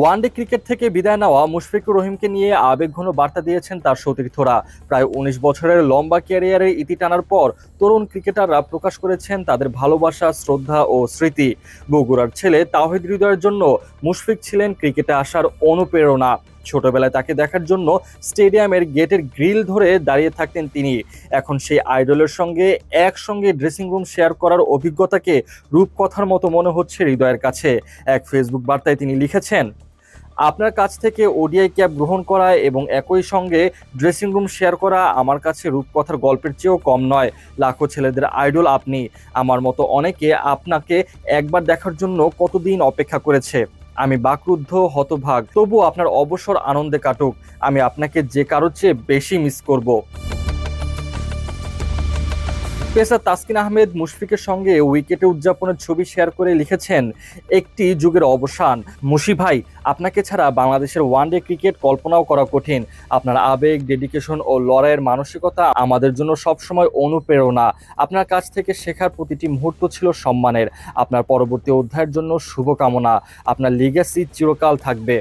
One day cricket থেকে বিদায় নেওয়া মুশফিকুর রহিমকে নিয়ে আবেগঘন বার্তা দিয়েছেন তার সতীর্থরা। প্রায় ১৯ বছরের লম্বা ক্যারিয়ারে ইতি টানার পর তরুণ ক্রিকেটাররা প্রকাশ করেছেন তাদের ভালোবাসা, শ্রদ্ধা ও স্মৃতি। বগুড়ার ছেলে তাওহিদ হৃদয়ের জন্য মুশফিক ছিলেন ক্রিকেটে আসার অনুপ্রেরণা। ছোটবেলায় তাকে দেখার জন্য স্টেডিয়ামের গেটের গ্রিল ধরে দাঁড়িয়ে থাকতেন তিনি। এখন সেই আইডলের সঙ্গে একসঙ্গে ড্রেসিং রুম শেয়ার করার অভিজ্ঞতাকে রূপকথার মতো মনে হচ্ছে হৃদয়ের কাছে। এক ফেসবুক বার্তায় তিনি লিখেছেন, আপনার কাছ থেকে ওডিআই ক্যাপ গ্রহণ করা এবং একই সঙ্গে ড্রেসিং রুম শেয়ার করা আমার কাছে রূপকথার গল্পের চেয়েও কম নয়। লাখো ছেলেদের আইডল আপনি। আমার মতো অনেকে আপনাকে একবার দেখার জন্য কতদিন অপেক্ষা করেছে। আমি বাকরুদ্ধ, হতভাগ। তবুও আপনার অবসর আনন্দে কাটুক। আমি আপনাকে যে কারোর চেয়ে বেশি মিস করব। পেসার তাসকিন আহমেদ মুশফিকের সঙ্গে উইকেটে উদযাপনের ছবি শেয়ার করে লিখেছেন, একটি যুগের অবসান। মুশি ভাই, আপনাকে ছাড়া বাংলাদেশের ওয়ানডে ক্রিকেট কল্পনাও করা কঠিন। আপনার আবেগ, ডেডিকেশন ও লড়াইয়ের মানসিকতা আমাদের জন্য সবসময় অনুপ্রেরণা। আপনার কাছ থেকে শেখার প্রতিটি মুহূর্ত ছিল সম্মানের। আপনার পরবর্তী অধ্যায়ের জন্য শুভকামনা। আপনার লিগ্যাসি চিরকাল থাকবে।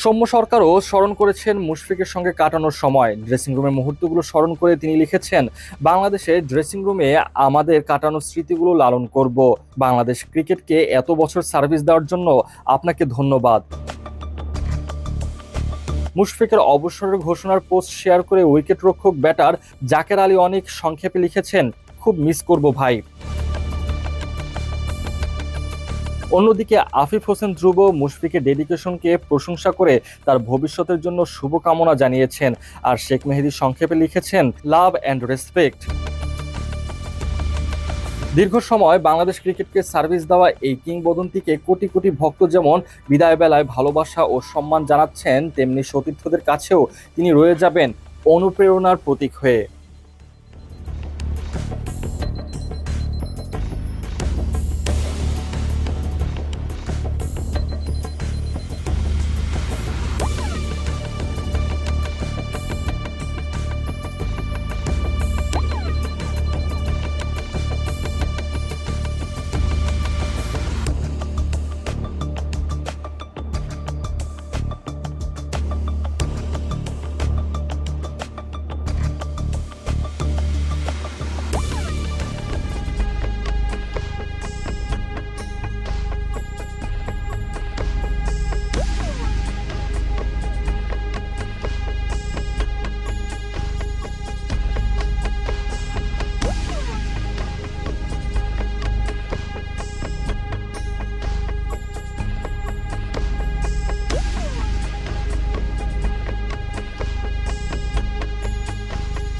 সৌম্য সরকারও স্মরণ করেছেন মুশফিকের সঙ্গে কাটানোর সময়। ড্রেসিং রুমের মুহূর্তগুলো স্মরণ করে তিনি লিখেছেন, বাংলাদেশের ড্রেসিং রুমে আমাদের কাটানো স্মৃতিগুলো লালন করব। বাংলাদেশ ক্রিকেটকে এত বছর সার্ভিস দেওয়ার জন্য আপনাকে ধন্যবাদ। মুশফিকের অবসরের ঘোষণার পোস্ট শেয়ার করে উইকেট রক্ষক ব্যাটার জাকের আলী অনেক সংক্ষেপে লিখেছেন, খুব মিস করব ভাই। অন্যদিকে আফিফ হোসেন ধ্রুব মুশফিকের ডেডিকেশনকে প্রশংসা করে তার ভবিষ্যতের জন্য শুভকামনা জানিয়েছেন। আর শেখ মেহেদী সংক্ষেপে লিখেছেন, লাভ অ্যান্ড রেসপেক্ট। দীর্ঘ সময় বাংলাদেশ ক্রিকেটকে সার্ভিস দেওয়া এই কিংবদন্তিকে কোটি কোটি ভক্ত যেমন বিদায় বেলায় ভালোবাসা ও সম্মান জানাচ্ছেন, তেমনি সতীর্থদের কাছেও তিনি রয়ে যাবেন অনুপ্রেরণার প্রতীক হয়ে।